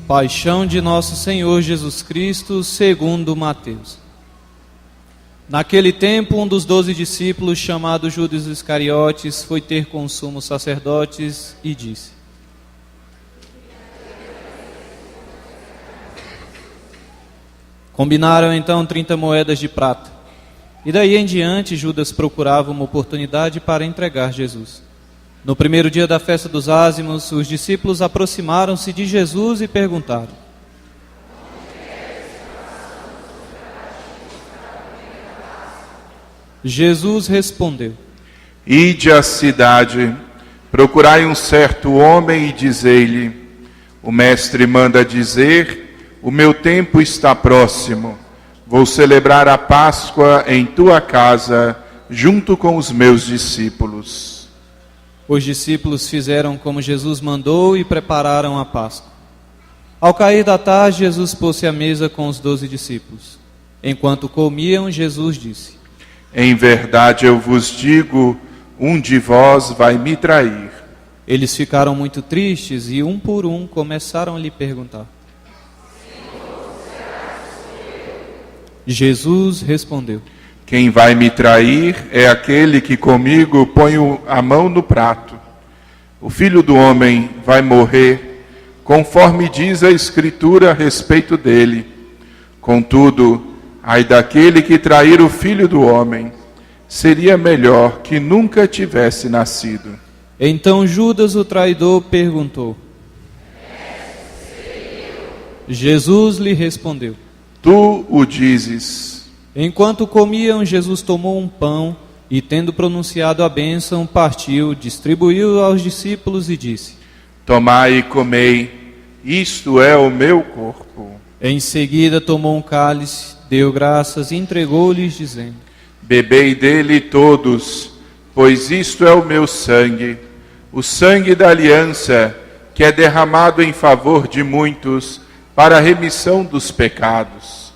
Paixão de nosso Senhor Jesus Cristo, segundo Mateus. Naquele tempo, um dos 12 discípulos, chamado Judas Iscariotes, foi ter com os sumos sacerdotes e disse: Combinaram então 30 moedas de prata. E daí em diante, Judas procurava uma oportunidade para entregar Jesus. No primeiro dia da festa dos ázimos, os discípulos aproximaram-se de Jesus e perguntaram: Jesus respondeu: Ide à cidade, procurai um certo homem e dizei-lhe: o mestre manda dizer, o meu tempo está próximo. Vou celebrar a Páscoa em tua casa, junto com os meus discípulos. Os discípulos fizeram como Jesus mandou e prepararam a Páscoa. Ao cair da tarde, Jesus pôs-se à mesa com os 12 discípulos. Enquanto comiam, Jesus disse: Em verdade eu vos digo, um de vós vai me trair. Eles ficaram muito tristes e, um por um, começaram a lhe perguntar. Jesus respondeu: Quem vai me trair é aquele que comigo põe a mão no prato. O Filho do Homem vai morrer, conforme diz a Escritura a respeito dele. Contudo, ai daquele que trair o Filho do Homem, seria melhor que nunca tivesse nascido. Então Judas, o traidor, perguntou. Jesus lhe respondeu: Tu o dizes. Enquanto comiam, Jesus tomou um pão e, tendo pronunciado a bênção, partiu, distribuiu aos discípulos e disse: Tomai e comei, isto é o meu corpo. Em seguida tomou um cálice, deu graças e entregou-lhes, dizendo: Bebei dele todos, pois isto é o meu sangue, o sangue da aliança, que é derramado em favor de muitos, para a remissão dos pecados.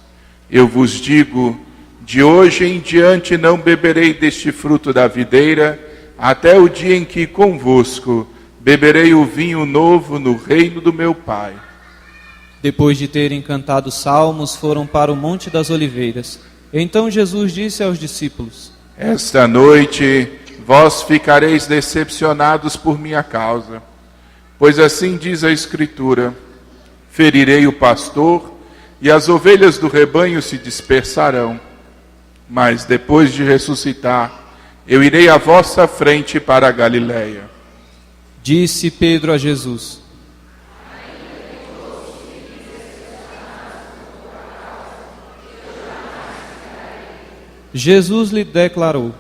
Eu vos digo, de hoje em diante não beberei deste fruto da videira, até o dia em que convosco beberei o vinho novo no reino do meu Pai. Depois de terem cantado salmos, foram para o Monte das Oliveiras. Então Jesus disse aos discípulos: Esta noite vós ficareis decepcionados por minha causa, pois assim diz a Escritura: ferirei o pastor e as ovelhas do rebanho se dispersarão. Mas depois de ressuscitar, eu irei à vossa frente para a Galiléia. Disse Pedro a Jesus: Jesus lhe declarou: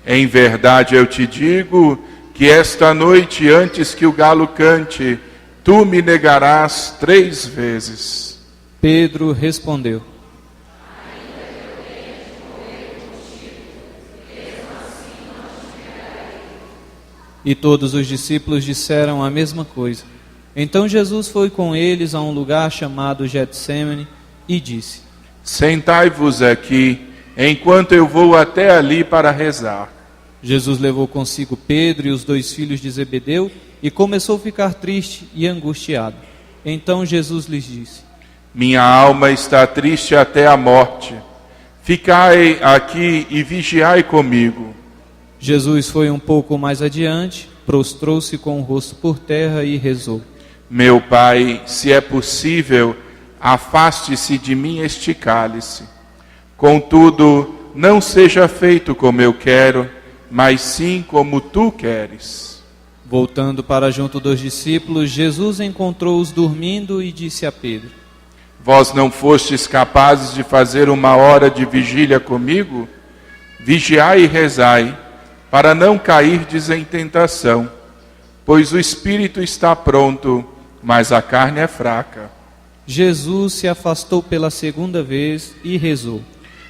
Em verdade eu te digo que esta noite, antes que o galo cante, tu me negarás 3 vezes. Pedro respondeu: E todos os discípulos disseram a mesma coisa. Então Jesus foi com eles a um lugar chamado Getsêmani e disse: Sentai-vos aqui, enquanto eu vou até ali para rezar. Jesus levou consigo Pedro e os 2 filhos de Zebedeu e começou a ficar triste e angustiado. Então Jesus lhes disse: Minha alma está triste até a morte. Ficai aqui e vigiai comigo. Jesus foi um pouco mais adiante, prostrou-se com o rosto por terra e rezou: Meu Pai, se é possível, afaste-se de mim este cálice. Contudo, não seja feito como eu quero, mas sim como tu queres. Voltando para junto dos discípulos, Jesus encontrou-os dormindo e disse a Pedro: Vós não fostes capazes de fazer 1 hora de vigília comigo? Vigiai e rezai, para não cairdes em tentação, pois o espírito está pronto, mas a carne é fraca. Jesus se afastou pela 2ª vez e rezou: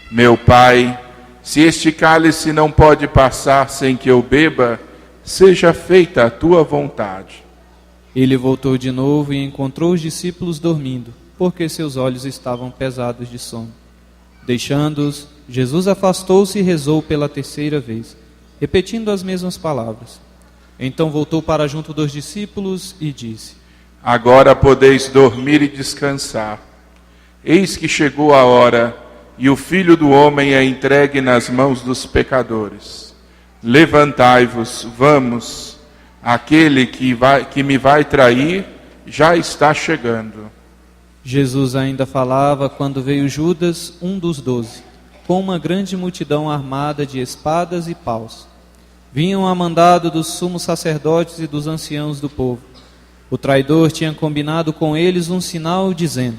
Meu Pai, se este cálice não pode passar sem que eu beba, seja feita a tua vontade. Ele voltou de novo e encontrou os discípulos dormindo, porque seus olhos estavam pesados de sono. Deixando-os, Jesus afastou-se e rezou pela 3ª vez, repetindo as mesmas palavras. Então voltou para junto dos discípulos e disse: Agora podeis dormir e descansar. Eis que chegou a hora, e o Filho do Homem é entregue nas mãos dos pecadores. Levantai-vos, vamos, aquele que me vai trair já está chegando. Jesus ainda falava quando veio Judas, um dos 12, com uma grande multidão armada de espadas e paus. Vinham a mandado dos sumos sacerdotes e dos anciãos do povo. O traidor tinha combinado com eles um sinal, dizendo: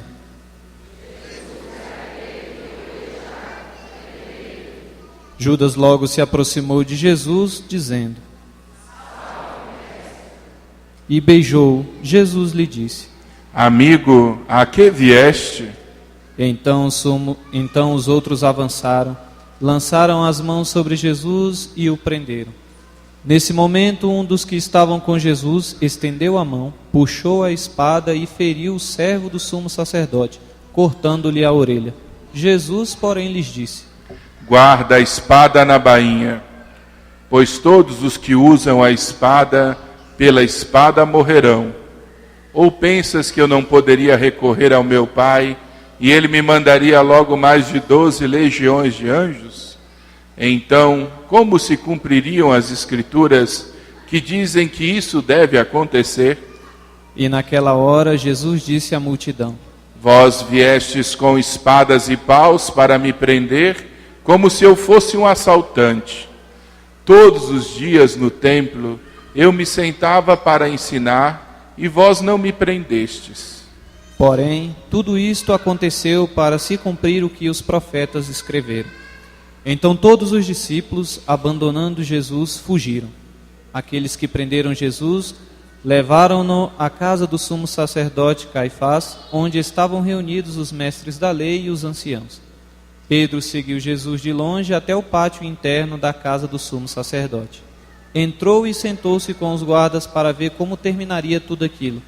Judas logo se aproximou de Jesus, dizendo: E beijou. Jesus lhe disse: Amigo, a que vieste? Então os outros avançaram, lançaram as mãos sobre Jesus e o prenderam. Nesse momento, um dos que estavam com Jesus estendeu a mão, puxou a espada e feriu o servo do sumo sacerdote, cortando-lhe a orelha. Jesus, porém, lhes disse: Guarda a espada na bainha, pois todos os que usam a espada, pela espada morrerão. Ou pensas que eu não poderia recorrer ao meu Pai, e ele me mandaria logo mais de 12 legiões de anjos? Então, como se cumpririam as Escrituras que dizem que isso deve acontecer? E naquela hora Jesus disse à multidão: Vós viestes com espadas e paus para me prender, como se eu fosse um assaltante. Todos os dias no templo eu me sentava para ensinar, e vós não me prendestes. Porém, tudo isto aconteceu para se cumprir o que os profetas escreveram. Então todos os discípulos, abandonando Jesus, fugiram. Aqueles que prenderam Jesus levaram-no à casa do sumo sacerdote Caifás, onde estavam reunidos os mestres da lei e os anciãos. Pedro seguiu Jesus de longe até o pátio interno da casa do sumo sacerdote. Entrou e sentou-se com os guardas para ver como terminaria tudo aquilo.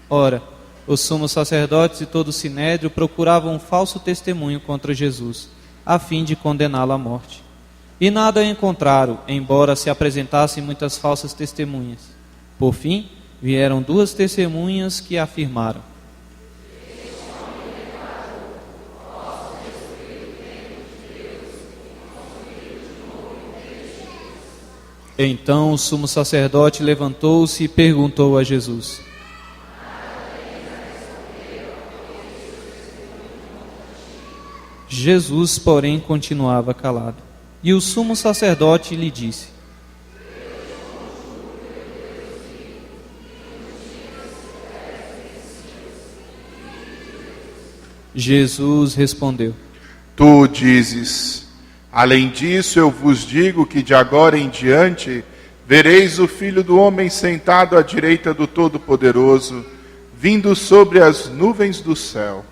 Ora, os sumos sacerdotes e todo o sinédrio procuravam um falso testemunho contra Jesus, a fim de condená-lo à morte. E nada encontraram, embora se apresentassem muitas falsas testemunhas. Por fim, vieram 2 testemunhas que afirmaram: Então o sumo sacerdote levantou-se e perguntou a Jesus: Jesus, porém, continuava calado. E o sumo sacerdote lhe disse: Jesus respondeu: Tu dizes. Além disso, eu vos digo que de agora em diante vereis o Filho do Homem sentado à direita do Todo-Poderoso, vindo sobre as nuvens do céu.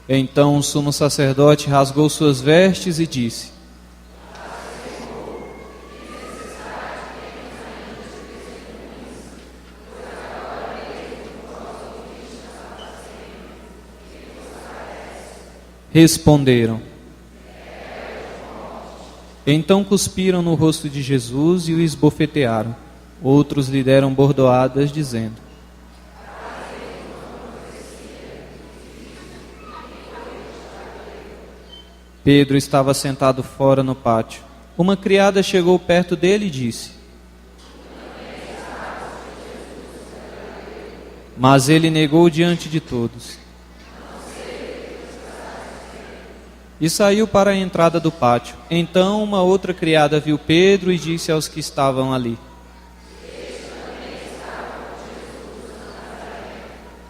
Então o sumo sacerdote rasgou suas vestes e disse: Responderam. Então cuspiram no rosto de Jesus e o esbofetearam. Outros lhe deram bordoadas, dizendo: Pedro estava sentado fora no pátio. Uma criada chegou perto dele e disse: Mas ele negou diante de todos. E saiu para a entrada do pátio. Então uma outra criada viu Pedro e disse aos que estavam ali: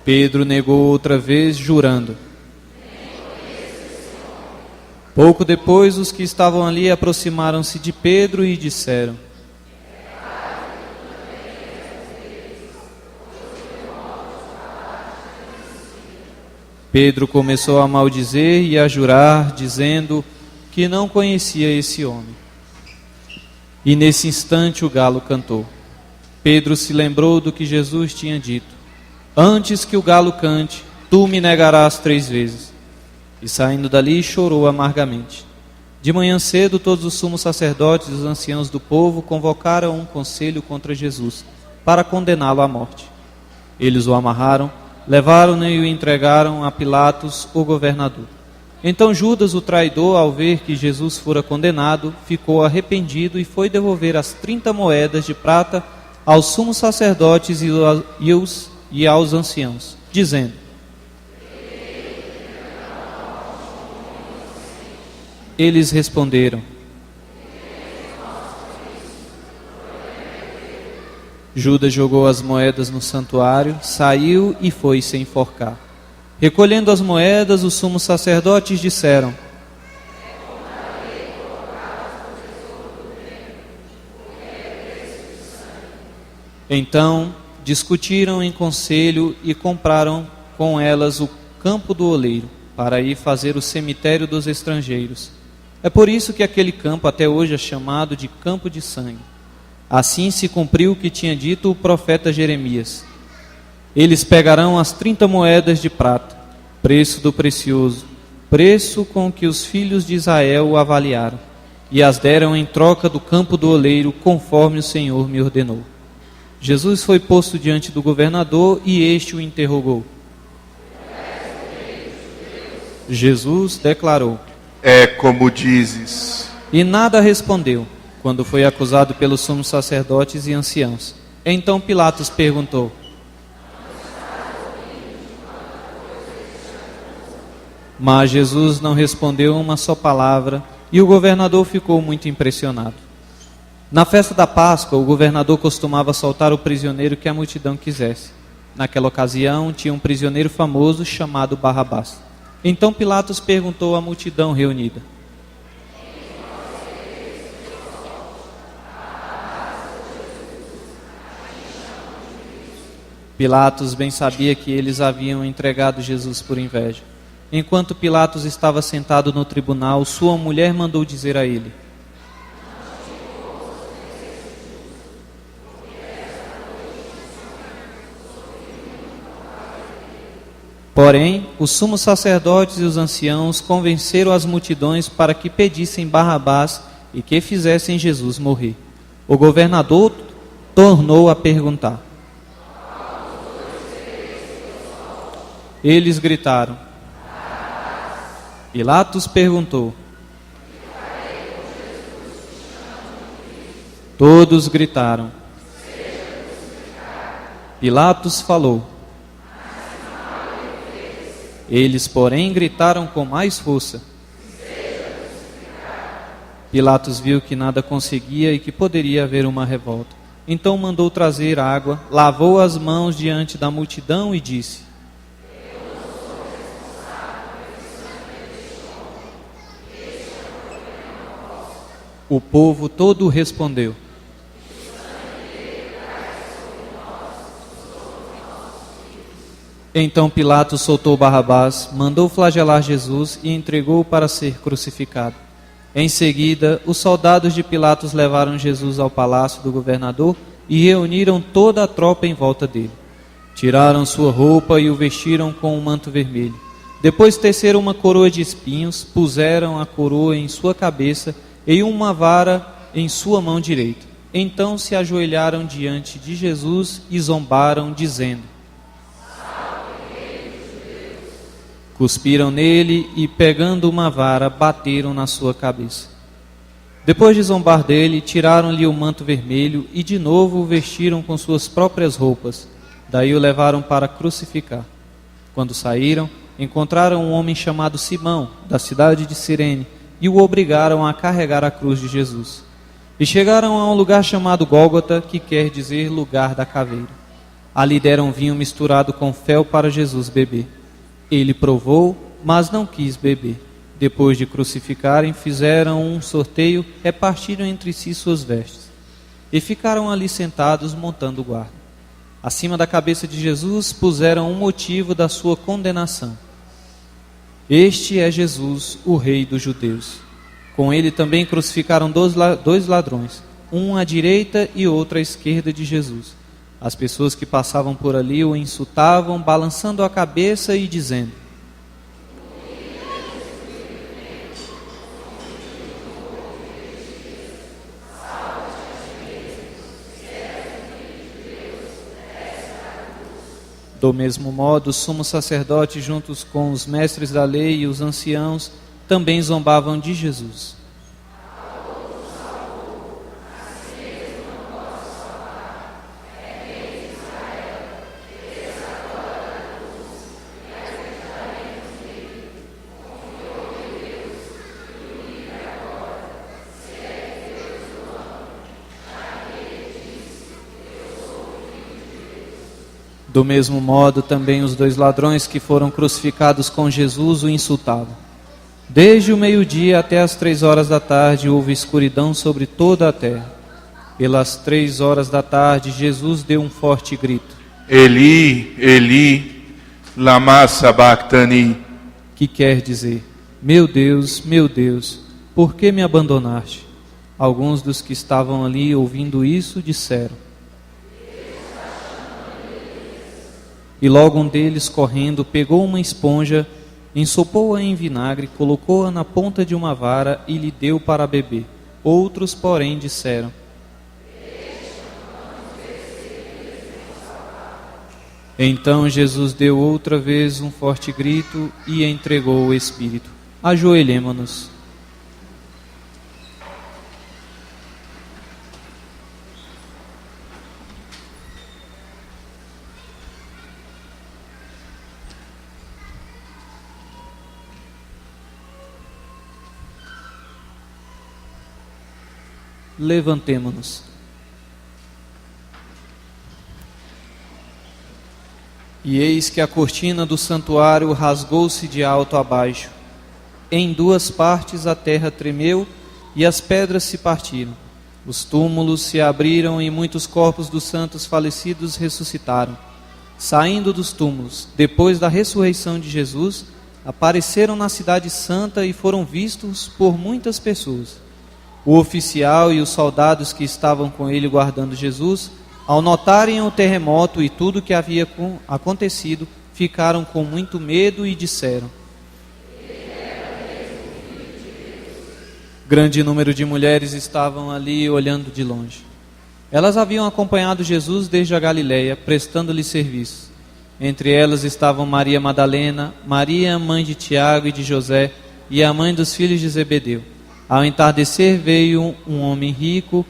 Pedro negou outra vez, jurando. Pouco depois, os que estavam ali aproximaram-se de Pedro e disseram: Pedro começou a maldizer e a jurar, dizendo que não conhecia esse homem. E nesse instante o galo cantou. Pedro se lembrou do que Jesus tinha dito: Antes que o galo cante, tu me negarás 3 vezes. E saindo dali chorou amargamente. De manhã cedo, todos os sumos sacerdotes e os anciãos do povo convocaram um conselho contra Jesus, para condená-lo à morte. Eles o amarraram, levaram-no e o entregaram a Pilatos, o governador. Então Judas, o traidor, ao ver que Jesus fora condenado, ficou arrependido e foi devolver as 30 moedas de prata aos sumos sacerdotes e aos anciãos, dizendo: Eles responderam: Judas jogou as moedas no santuário, saiu e foi se enforcar. Recolhendo as moedas, os sumos sacerdotes disseram: Então discutiram em conselho e compraram com elas o campo do oleiro, para ir fazer o cemitério dos estrangeiros. É por isso que aquele campo até hoje é chamado de Campo de Sangue. Assim se cumpriu o que tinha dito o profeta Jeremias: Eles pegarão as 30 moedas de prata, preço do precioso, preço com que os filhos de Israel o avaliaram, e as deram em troca do campo do oleiro, conforme o Senhor me ordenou. Jesus foi posto diante do governador e este o interrogou. Jesus declarou: É como dizes. E nada respondeu, quando foi acusado pelos sumos sacerdotes e anciãos. Então Pilatos perguntou: Mas Jesus não respondeu uma só palavra, e o governador ficou muito impressionado. Na festa da Páscoa, o governador costumava soltar o prisioneiro que a multidão quisesse. Naquela ocasião, tinha um prisioneiro famoso chamado Barrabás. Então Pilatos perguntou à multidão reunida: Pilatos bem sabia que eles haviam entregado Jesus por inveja. Enquanto Pilatos estava sentado no tribunal, sua mulher mandou dizer a ele: Porém, os sumos sacerdotes e os anciãos convenceram as multidões para que pedissem Barrabás e que fizessem Jesus morrer. O governador tornou a perguntar. Eles gritaram. Pilatos perguntou. Todos gritaram. Pilatos falou. Eles, porém, gritaram com mais força. Pilatos viu que nada conseguia e que poderia haver uma revolta. Então mandou trazer água, lavou as mãos diante da multidão e disse: O povo todo respondeu: Então Pilatos soltou Barrabás, mandou flagelar Jesus e entregou-o para ser crucificado. Em seguida, os soldados de Pilatos levaram Jesus ao palácio do governador e reuniram toda a tropa em volta dele. Tiraram sua roupa e o vestiram com um manto vermelho. Depois teceram uma coroa de espinhos, puseram a coroa em sua cabeça e uma vara em sua mão direita. Então se ajoelharam diante de Jesus e zombaram, dizendo: Cuspiram nele e, pegando uma vara, bateram na sua cabeça. Depois de zombar dele, tiraram-lhe o manto vermelho e de novo o vestiram com suas próprias roupas. Daí o levaram para crucificar. Quando saíram, encontraram um homem chamado Simão, da cidade de Cirene, e o obrigaram a carregar a cruz de Jesus. E chegaram a um lugar chamado Gólgota, que quer dizer lugar da caveira. Ali deram vinho misturado com fel para Jesus beber. Ele provou, mas não quis beber. Depois de crucificarem, fizeram um sorteio, repartiram entre si suas vestes. E ficaram ali sentados, montando guarda. Acima da cabeça de Jesus puseram um motivo da sua condenação. Este é Jesus, o Rei dos Judeus. Com ele também crucificaram dois ladrões, um à direita e outro à esquerda de Jesus. As pessoas que passavam por ali o insultavam, balançando a cabeça e dizendo: Do mesmo modo, os sumos sacerdotes, juntos com os mestres da lei e os anciãos, também zombavam de Jesus. Do mesmo modo, também os 2 ladrões que foram crucificados com Jesus o insultavam. Desde o meio-dia até as 3 horas da tarde houve escuridão sobre toda a terra. Pelas 3 horas da tarde, Jesus deu um forte grito. Eli, Eli, lama sabachthani. Que quer dizer, meu Deus, por que me abandonaste? Alguns dos que estavam ali ouvindo isso disseram. E logo um deles, correndo, pegou uma esponja, ensopou-a em vinagre, colocou-a na ponta de uma vara e lhe deu para beber. Outros, porém, disseram. Então Jesus deu outra vez um forte grito e entregou o Espírito. Ajoelhemo-nos. Levantemo-nos. E eis que a cortina do santuário rasgou-se de alto a baixo. Em 2 partes a terra tremeu e as pedras se partiram. Os túmulos se abriram e muitos corpos dos santos falecidos ressuscitaram. Saindo dos túmulos, depois da ressurreição de Jesus, apareceram na cidade santa e foram vistos por muitas pessoas. O oficial e os soldados que estavam com ele guardando Jesus, ao notarem o terremoto e tudo o que havia acontecido, ficaram com muito medo e disseram. Grande número de mulheres estavam ali olhando de longe. Elas haviam acompanhado Jesus desde a Galileia, prestando-lhe serviço. Entre elas estavam Maria Madalena, Maria, mãe de Tiago e de José, e a mãe dos filhos de Zebedeu. Ao entardecer veio um homem rico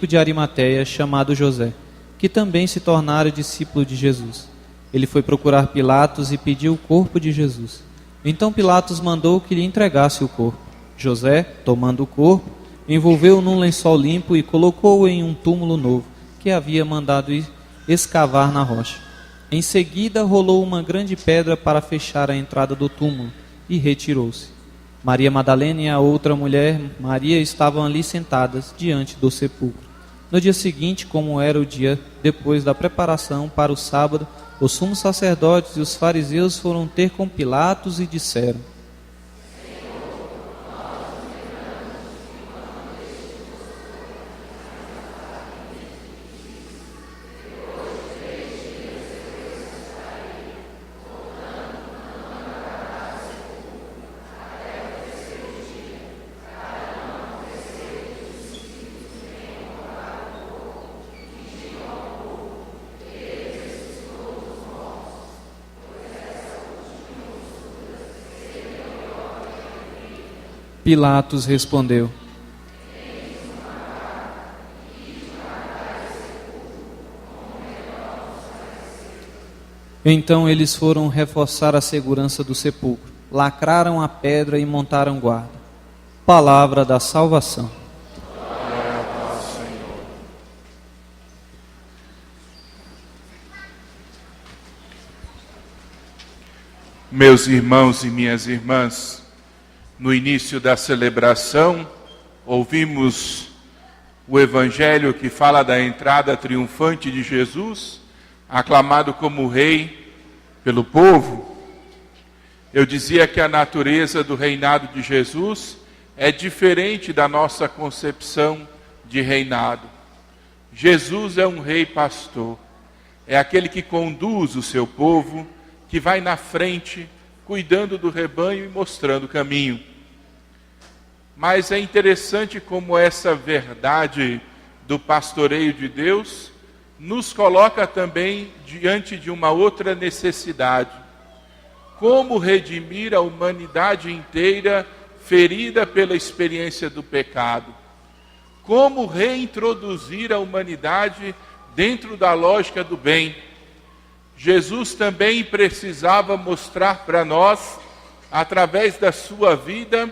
de Arimateia, chamado José, que também se tornara discípulo de Jesus. Ele foi procurar Pilatos e pediu o corpo de Jesus. Então Pilatos mandou que lhe entregasse o corpo. José, tomando o corpo, envolveu-o num lençol limpo e colocou-o em um túmulo novo, que havia mandado escavar na rocha. Em seguida rolou uma grande pedra para fechar a entrada do túmulo e retirou-se. Maria Madalena e a outra mulher, Maria, estavam ali sentadas diante do sepulcro. No dia seguinte, como era o dia depois da preparação para o sábado, os sumos sacerdotes e os fariseus foram ter com Pilatos e disseram: Pilatos respondeu: Então eles foram reforçar a segurança do sepulcro, lacraram a pedra e montaram guarda. Palavra da salvação. Glória a vós, Senhor. Meus irmãos e minhas irmãs, no início da celebração, ouvimos o Evangelho que fala da entrada triunfante de Jesus, aclamado como rei pelo povo. Eu dizia que a natureza do reinado de Jesus é diferente da nossa concepção de reinado. Jesus é um rei pastor, é aquele que conduz o seu povo, que vai na frente, cuidando do rebanho e mostrando o caminho. Mas é interessante como essa verdade do pastoreio de Deus nos coloca também diante de uma outra necessidade. Como redimir a humanidade inteira ferida pela experiência do pecado? Como reintroduzir a humanidade dentro da lógica do bem? Jesus também precisava mostrar para nós, através da sua vida,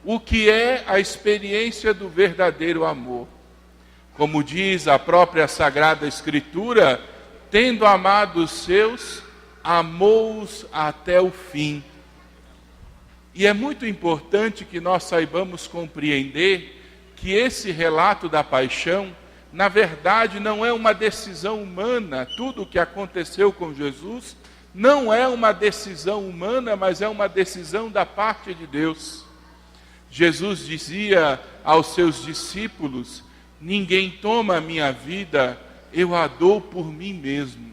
o que é a experiência do verdadeiro amor. Como diz a própria Sagrada Escritura, tendo amado os seus, amou-os até o fim. E é muito importante que nós saibamos compreender que esse relato da paixão, na verdade, não é uma decisão humana. Tudo o que aconteceu com Jesus não é uma decisão humana, mas é uma decisão da parte de Deus. Jesus dizia aos seus discípulos: ninguém toma a minha vida, eu a dou por mim mesmo.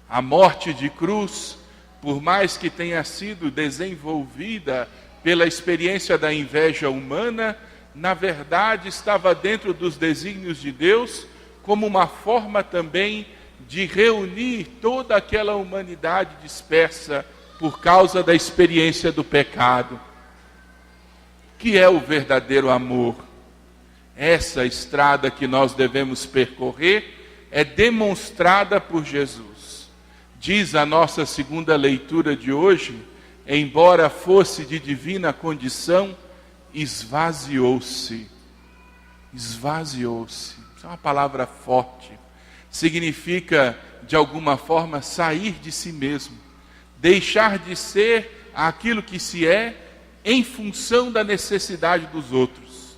A morte de cruz, por mais que tenha sido desenvolvida pela experiência da inveja humana, na verdade estava dentro dos desígnios de Deus, como uma forma também de reunir toda aquela humanidade dispersa por causa da experiência do pecado. Que é o verdadeiro amor? Essa estrada que nós devemos percorrer é demonstrada por Jesus. Diz a nossa segunda leitura de hoje, embora fosse de divina condição, esvaziou-se. Esvaziou-se. Isso é uma palavra forte. Significa, de alguma forma, sair de si mesmo. Deixar de ser aquilo que se é em função da necessidade dos outros.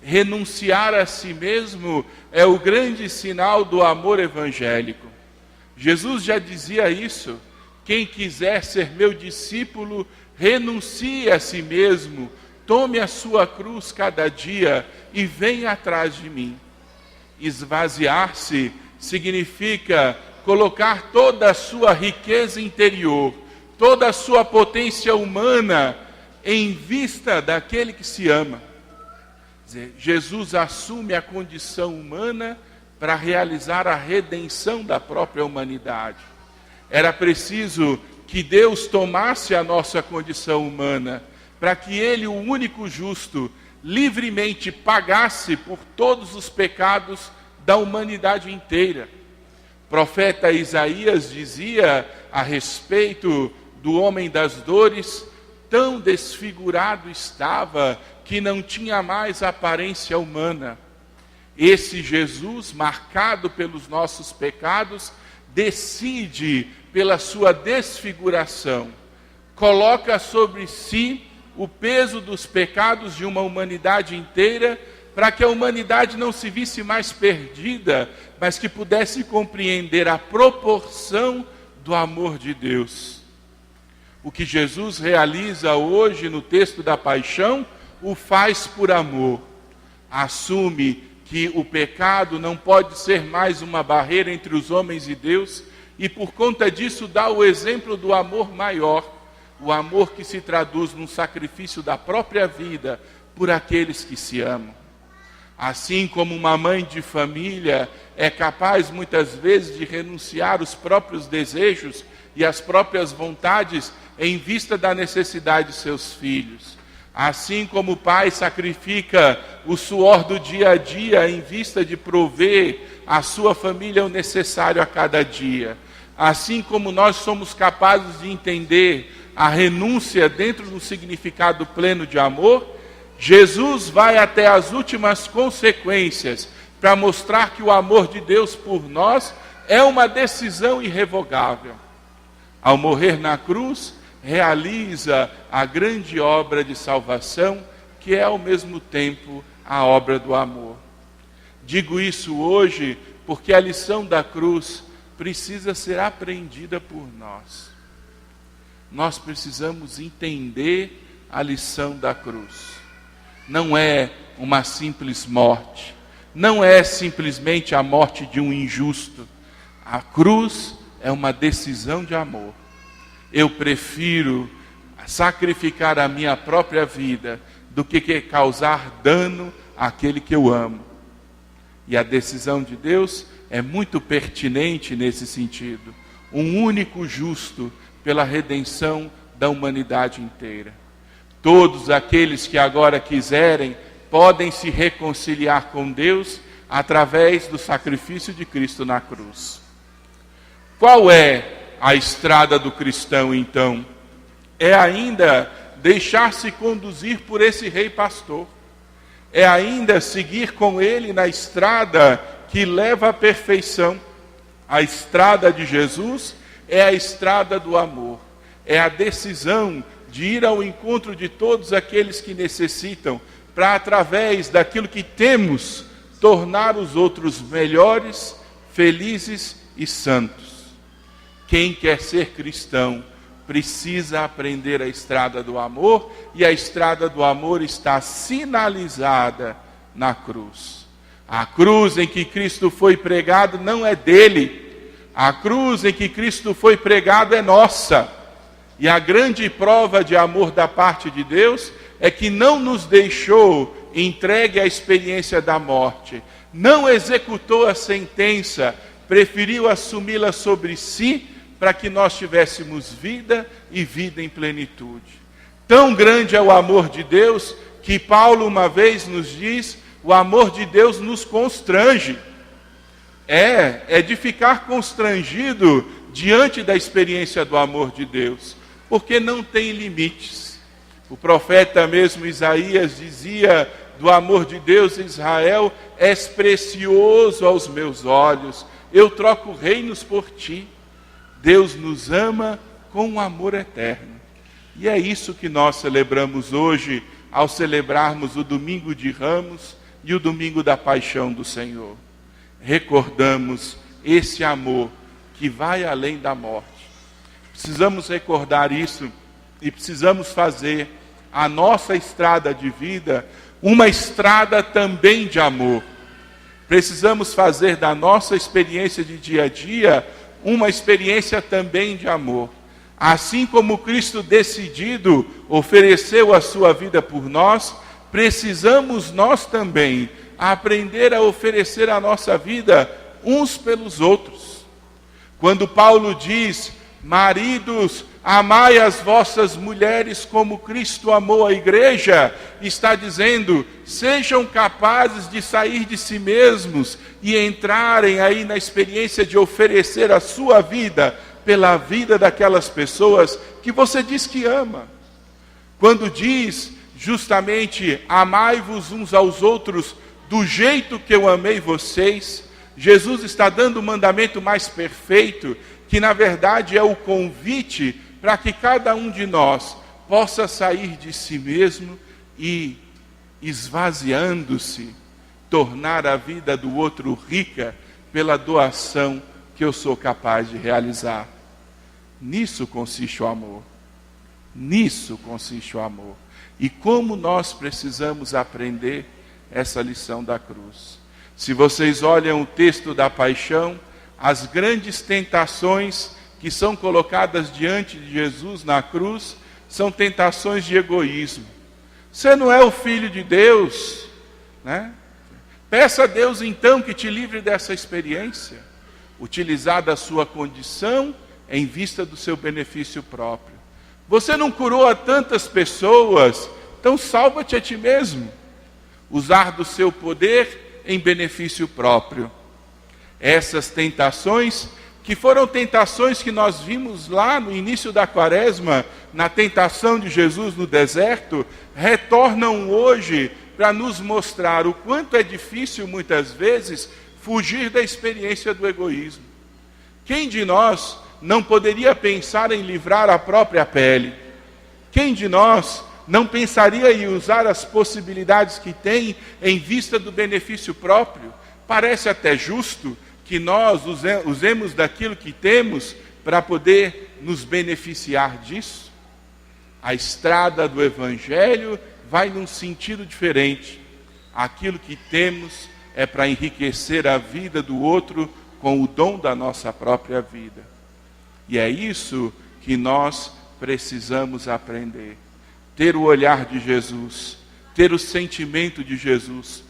Renunciar a si mesmo é o grande sinal do amor evangélico. Jesus já dizia isso: quem quiser ser meu discípulo, renuncie a si mesmo, tome a sua cruz cada dia e venha atrás de mim. Esvaziar-se significa colocar toda a sua riqueza interior, toda a sua potência humana em vista daquele que se ama. Jesus assume a condição humana para realizar a redenção da própria humanidade. Era preciso que Deus tomasse a nossa condição humana, para que Ele, o único justo, livremente pagasse por todos os pecados da humanidade inteira. O profeta Isaías dizia a respeito do homem das dores: tão desfigurado estava que não tinha mais aparência humana. Esse Jesus, marcado pelos nossos pecados, decide pela sua desfiguração, coloca sobre si o peso dos pecados de uma humanidade inteira, para que a humanidade não se visse mais perdida, mas que pudesse compreender a proporção do amor de Deus. O que Jesus realiza hoje no texto da paixão, o faz por amor. Assume que o pecado não pode ser mais uma barreira entre os homens e Deus, e por conta disso dá o exemplo do amor maior, o amor que se traduz num sacrifício da própria vida por aqueles que se amam. Assim como uma mãe de família é capaz muitas vezes de renunciar os próprios desejos e as próprias vontades em vista da necessidade de seus filhos. Assim como o pai sacrifica o suor do dia a dia em vista de prover à sua família o necessário a cada dia. Assim como nós somos capazes de entender a renúncia dentro do significado pleno de amor, Jesus vai até as últimas consequências para mostrar que o amor de Deus por nós é uma decisão irrevogável. Ao morrer na cruz, realiza a grande obra de salvação, que é ao mesmo tempo a obra do amor. Digo isso hoje porque a lição da cruz precisa ser aprendida por nós. Nós precisamos entender a lição da cruz. Não é uma simples morte, não é simplesmente a morte de um injusto. A cruz é uma decisão de amor. Eu prefiro sacrificar a minha própria vida do que causar dano àquele que eu amo. E a decisão de Deus é muito pertinente nesse sentido. Um único justo pela redenção da humanidade inteira. Todos aqueles que agora quiserem podem se reconciliar com Deus através do sacrifício de Cristo na cruz. Qual é a estrada do cristão, então? É ainda deixar-se conduzir por esse rei pastor. É ainda seguir com ele na estrada que leva à perfeição. A estrada de Jesus é a estrada do amor. É a decisão de ir ao encontro de todos aqueles que necessitam, para através daquilo que temos, tornar os outros melhores, felizes e santos. Quem quer ser cristão precisa aprender a estrada do amor, e a estrada do amor está sinalizada na cruz. A cruz em que Cristo foi pregado não é dele. A cruz em que Cristo foi pregado é nossa. E a grande prova de amor da parte de Deus é que não nos deixou entregue à experiência da morte. Não executou a sentença, preferiu assumi-la sobre si, para que nós tivéssemos vida e vida em plenitude. Tão grande é o amor de Deus, que Paulo uma vez nos diz, o amor de Deus nos constrange. É de ficar constrangido diante da experiência do amor de Deus, porque não tem limites. O profeta mesmo Isaías dizia do amor de Deus em Israel: és precioso aos meus olhos, eu troco reinos por ti. Deus nos ama com um amor eterno. E é isso que nós celebramos hoje, ao celebrarmos o Domingo de Ramos e o Domingo da Paixão do Senhor. Recordamos esse amor que vai além da morte. Precisamos recordar isso e precisamos fazer a nossa estrada de vida uma estrada também de amor. Precisamos fazer da nossa experiência de dia a dia uma experiência também de amor. Assim como Cristo decidido ofereceu a sua vida por nós, precisamos nós também aprender a oferecer a nossa vida uns pelos outros. Quando Paulo diz: maridos, amai as vossas mulheres como Cristo amou a igreja, está dizendo: sejam capazes de sair de si mesmos e entrarem aí na experiência de oferecer a sua vida pela vida daquelas pessoas que você diz que ama. Quando diz justamente: amai-vos uns aos outros do jeito que eu amei vocês, Jesus está dando o mandamento mais perfeito, que na verdade é o convite para que cada um de nós possa sair de si mesmo e, esvaziando-se, tornar a vida do outro rica pela doação que eu sou capaz de realizar. Nisso consiste o amor. Nisso consiste o amor. E como nós precisamos aprender essa lição da cruz. Se vocês olham o texto da paixão, as grandes tentações que são colocadas diante de Jesus na cruz são tentações de egoísmo. Você não é o Filho de Deus, né? Peça a Deus então que te livre dessa experiência. Utilizar da sua condição em vista do seu benefício próprio. Você não curou a tantas pessoas, então salva-te a ti mesmo. Usar do seu poder em benefício próprio. Essas tentações, que foram tentações que nós vimos lá no início da Quaresma, na tentação de Jesus no deserto, retornam hoje para nos mostrar o quanto é difícil muitas vezes fugir da experiência do egoísmo. Quem de nós não poderia pensar em livrar a própria pele? Quem de nós não pensaria em usar as possibilidades que tem em vista do benefício próprio? Parece até justo que nós usemos daquilo que temos para poder nos beneficiar disso. A estrada do Evangelho vai num sentido diferente. Aquilo que temos é para enriquecer a vida do outro com o dom da nossa própria vida. E é isso que nós precisamos aprender. Ter o olhar de Jesus, ter o sentimento de Jesus,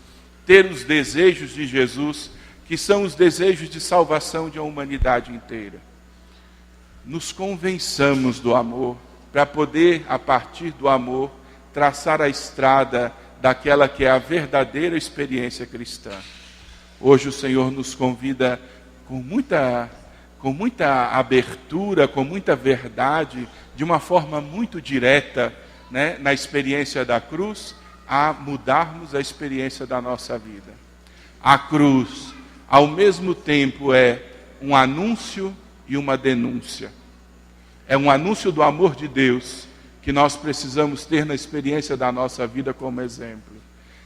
ter os desejos de Jesus, que são os desejos de salvação de uma humanidade inteira. Nos convençamos do amor, para poder, a partir do amor, traçar a estrada daquela que é a verdadeira experiência cristã. Hoje o Senhor nos convida com muita abertura, com muita verdade, de uma forma muito direta, né, na experiência da cruz, a mudarmos a experiência da nossa vida. A cruz, ao mesmo tempo, é um anúncio e uma denúncia. É um anúncio do amor de Deus, que nós precisamos ter na experiência da nossa vida como exemplo.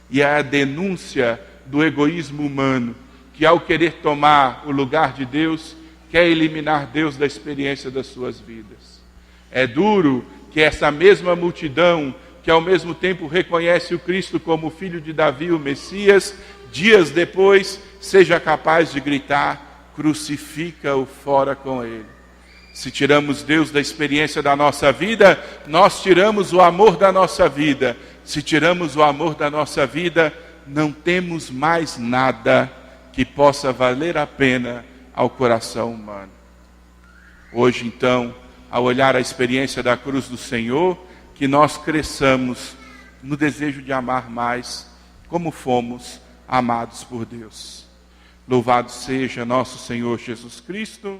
E é a denúncia do egoísmo humano, que ao querer tomar o lugar de Deus, quer eliminar Deus da experiência das suas vidas. É duro que essa mesma multidão, que ao mesmo tempo reconhece o Cristo como o filho de Davi, o Messias, dias depois seja capaz de gritar: crucifica-o fora com ele. Se tiramos Deus da experiência da nossa vida, nós tiramos o amor da nossa vida. Se tiramos o amor da nossa vida, não temos mais nada que possa valer a pena ao coração humano. Hoje, então, ao olhar a experiência da cruz do Senhor, que nós cresçamos no desejo de amar mais, como fomos amados por Deus. Louvado seja nosso Senhor Jesus Cristo.